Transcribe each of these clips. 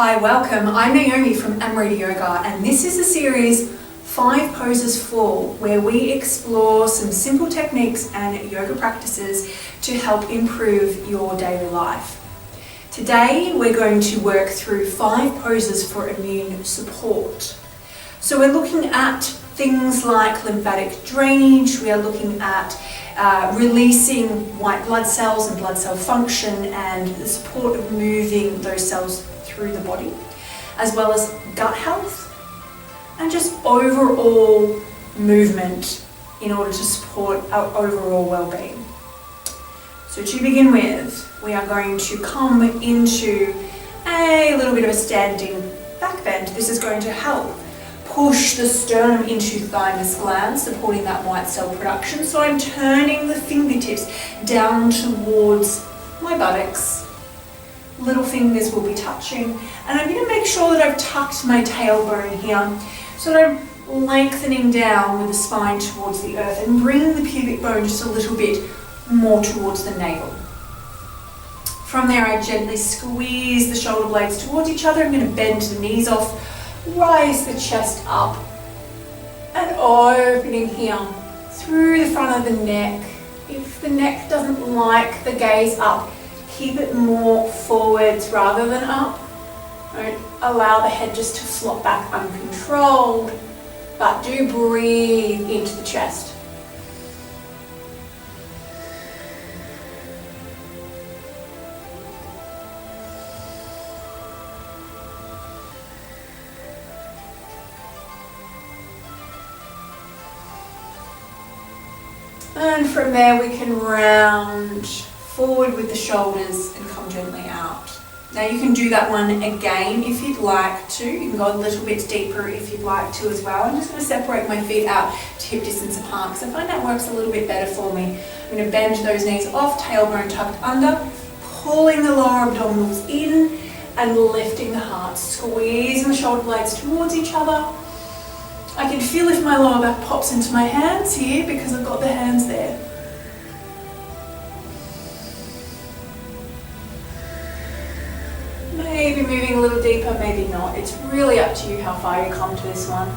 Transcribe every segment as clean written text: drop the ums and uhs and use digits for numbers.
Hi, welcome. I'm Naomi from Amrita Yoga, and this is a series 5 Poses for, where we explore some simple techniques and yoga practices to help improve your daily life. Today we're going to work through 5 poses for immune support. So we're looking at things like lymphatic drainage, we are looking at releasing white blood cells and blood cell function and the support of moving those cells through the body, as well as gut health and just overall movement in order to support our overall well-being. So to begin with, we are going to come into a little bit of a standing back bend. This is going to help push the sternum into thymus gland, supporting that white cell production. So I'm turning the fingertips down towards my buttocks. Little fingers will be touching, and I'm going to make sure that I've tucked my tailbone here so that I'm lengthening down with the spine towards the earth and bringing the pubic bone just a little bit more towards the navel. From there, I gently squeeze the shoulder blades towards each other. I'm going to bend the knees off, rise the chest up, and opening here through the front of the neck. If the neck doesn't like the gaze up, keep it more forwards rather than up. Don't allow the head just to flop back uncontrolled, but do breathe into the chest. And from there we can round forward with the shoulders and come gently out. Now you can do that one again if you'd like to. You can go a little bit deeper if you'd like to as well. I'm just going to separate my feet out to hip distance apart because I find that works a little bit better for me. I'm going to bend those knees off, tailbone tucked under, pulling the lower abdominals in and lifting the heart, squeezing the shoulder blades towards each other. I can feel if my lower back pops into my hands here because I've got the hands there. Maybe moving a little deeper, maybe not. It's really up to you how far you come to this one.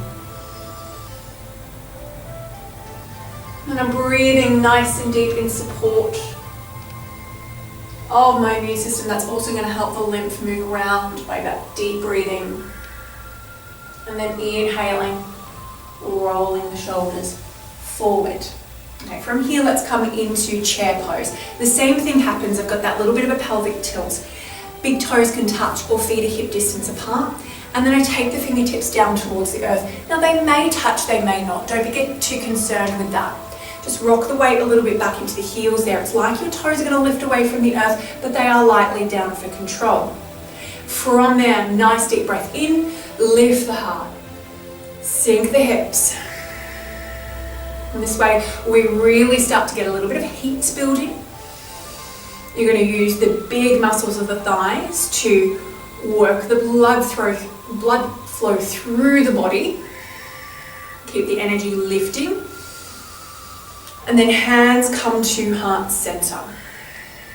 And I'm breathing nice and deep in support of my immune system. That's also going to help the lymph move around by that deep breathing. And then inhaling, rolling the shoulders forward. Okay, from here, let's come into chair pose. The same thing happens. I've got that little bit of a pelvic tilt. Big toes can touch or feet are hip distance apart. And then I take the fingertips down towards the earth. Now they may touch, they may not. Don't get too concerned with that. Just rock the weight a little bit back into the heels there. It's like your toes are going to lift away from the earth, but they are lightly down for control. From there, nice deep breath in, lift the heart, sink the hips. And this way, we really start to get a little bit of heat building. You're going to use the big muscles of the thighs to work the blood flow through the body. Keep the energy lifting. And then hands come to heart center.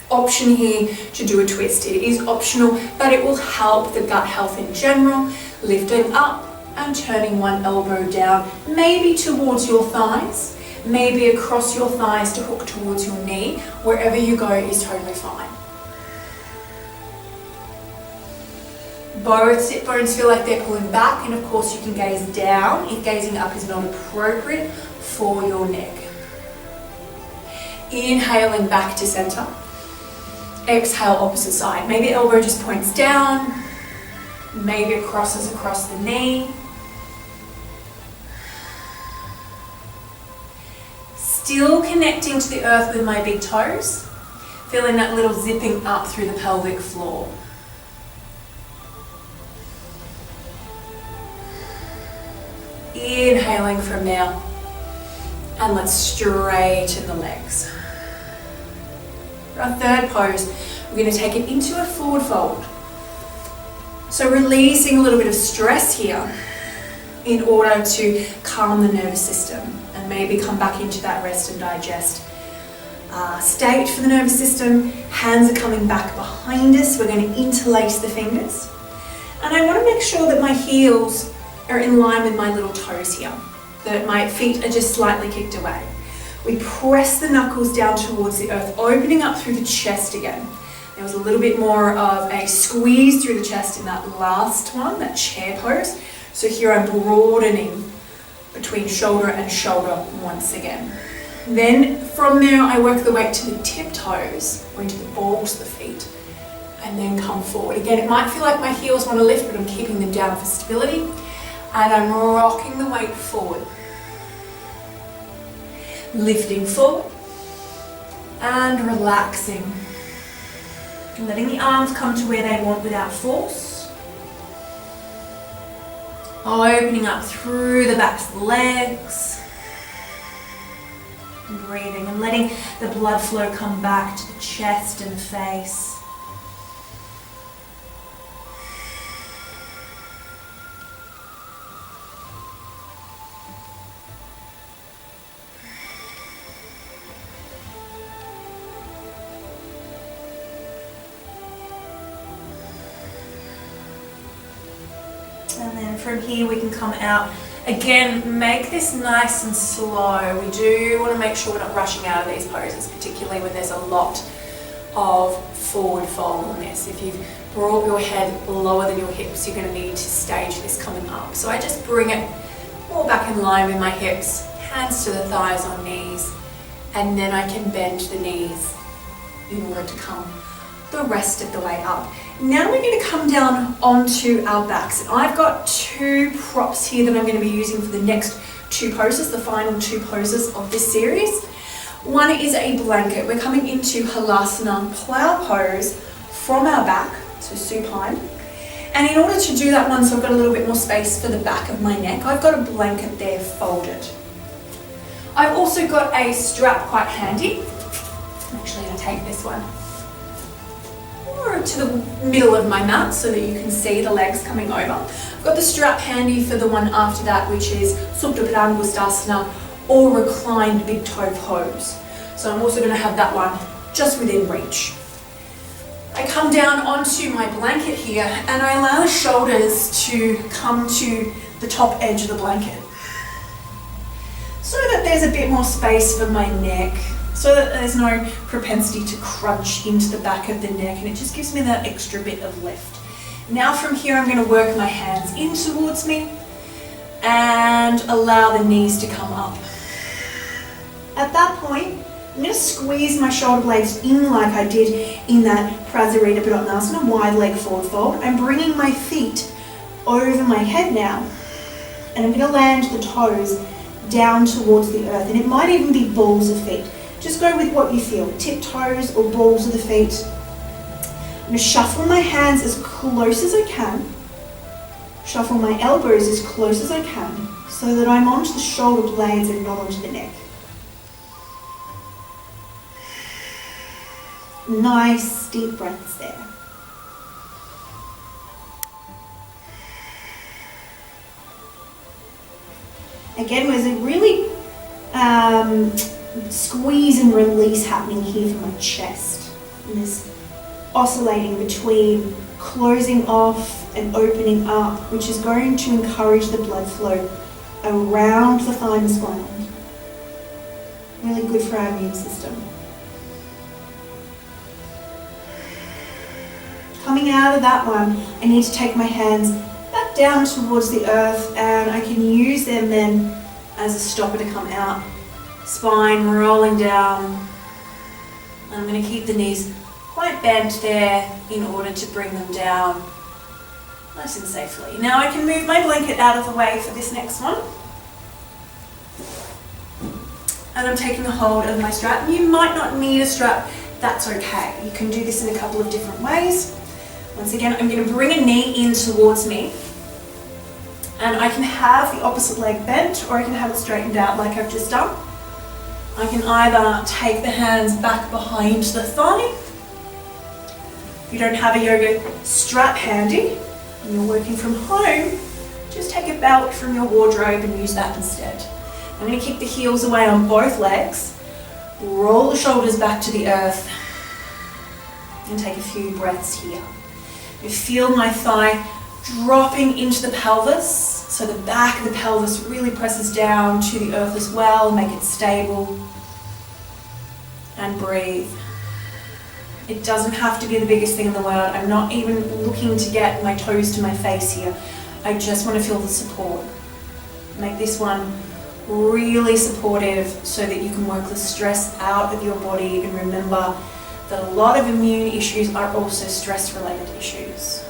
Option here to do a twist. It is optional, but it will help the gut health in general. Lifting up and turning one elbow down, maybe towards your thighs. Maybe across your thighs to hook towards your knee. Wherever you go is totally fine. Both sit bones feel like they're pulling back, and of course you can gaze down if gazing up is not appropriate for your neck. Inhaling back to center. Exhale opposite side. Maybe elbow just points down. Maybe it crosses across the knee. Still connecting to the earth with my big toes, feeling that little zipping up through the pelvic floor. Inhaling from now, and let's straighten the legs. For our third pose, we're going to take it into a forward fold. So releasing a little bit of stress here in order to calm the nervous system and maybe come back into that rest and digest state for the nervous system. Hands are coming back behind us. We're going to interlace the fingers. And I want to make sure that my heels are in line with my little toes here, that my feet are just slightly kicked away. We press the knuckles down towards the earth, opening up through the chest again. There was a little bit more of a squeeze through the chest in that last one, that chair pose. So here I'm broadening between shoulder and shoulder once again. Then from there I work the weight to the tip toes, or into the balls of the feet, and then come forward. Again, it might feel like my heels want to lift, but I'm keeping them down for stability. And I'm rocking the weight forward. Lifting forward and relaxing. Letting the arms come to where they want without force. Opening up through the backs of the legs. And breathing and letting the blood flow come back to the chest and face. And then from here we can come out. Again, make this nice and slow. We do want to make sure we're not rushing out of these poses, particularly when there's a lot of forward fold on this. If you've brought your head lower than your hips, you're going to need to stage this coming up. So I just bring it more back in line with my hips, hands to the thighs on knees, and then I can bend the knees in order to come the rest of the way up. Now we're going to come down onto our backs, and I've got two props here that I'm going to be using for the next two poses, the final two poses of this series. One is a blanket. We're coming into Halasana plow pose from our back, so supine. And in order to do that one, so I've got a little bit more space for the back of my neck, I've got a blanket there folded. I've also got a strap quite handy. I'm actually going to take this one to the middle of my mat so that you can see the legs coming over. I've got the strap handy for the one after that, which is Supta Padangusthasana or reclined big toe pose. So I'm also going to have that one just within reach. I come down onto my blanket here and I allow the shoulders to come to the top edge of the blanket so that there's a bit more space for my neck, so that there's no propensity to crunch into the back of the neck, and it just gives me that extra bit of lift. Now from here I'm going to work my hands in towards me and allow the knees to come up. At that point, I'm going to squeeze my shoulder blades in like I did in that Prasarita Padottanasana, wide leg forward fold. I'm bringing my feet over my head now, and I'm going to land the toes down towards the earth, and it might even be balls of feet. Just go with what you feel, tip toes or balls of the feet. I'm going to shuffle my hands as close as I can, shuffle my elbows as close as I can, so that I'm onto the shoulder blades and not onto the neck. Nice deep breaths there. Again, there's a really squeeze and release happening here from my chest. And this oscillating between closing off and opening up, which is going to encourage the blood flow around the thymus gland. Really good for our immune system. Coming out of that one, I need to take my hands back down towards the earth, and I can use them then as a stopper to come out. Spine rolling down. I'm going to keep the knees quite bent there in order to bring them down nice and safely. Now I can move my blanket out of the way for this next one. And I'm taking a hold of my strap. You might not need a strap, that's okay. You can do this in a couple of different ways. Once again, I'm going to bring a knee in towards me, and I can have the opposite leg bent, or I can have it straightened out like I've just done. I can either take the hands back behind the thigh. If you don't have a yoga strap handy and you're working from home, just take a belt from your wardrobe and use that instead. I'm going to keep the heels away on both legs, roll the shoulders back to the earth, and take a few breaths here. You feel my thigh Dropping into the pelvis, so the back of the pelvis really presses down to the earth as well, make it stable. And breathe. It doesn't have to be the biggest thing in the world. I'm not even looking to get my toes to my face here. I just want to feel the support. Make this one really supportive so that you can work the stress out of your body, and remember that a lot of immune issues are also stress-related issues.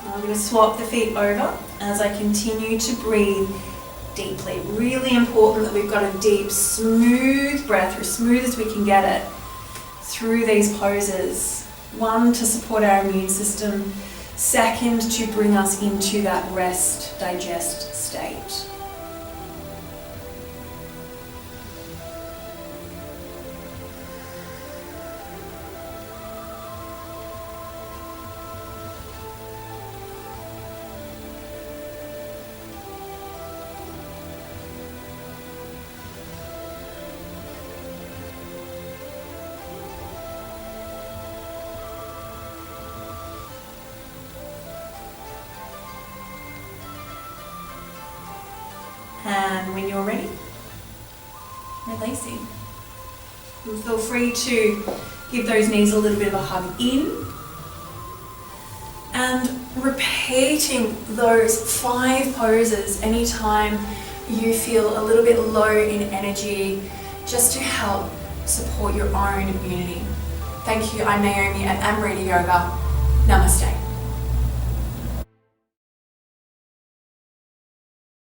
I'm going to swap the feet over as I continue to breathe deeply. Really important that we've got a deep, smooth breath, as smooth as we can get it, through these poses. One, to support our immune system. Second, to bring us into that rest, digest state. And when you're ready, releasing. And feel free to give those knees a little bit of a hug in. And repeating those 5 poses anytime you feel a little bit low in energy, just to help support your own immunity. Thank you. I'm Naomi at Am Ready Yoga. Namaste.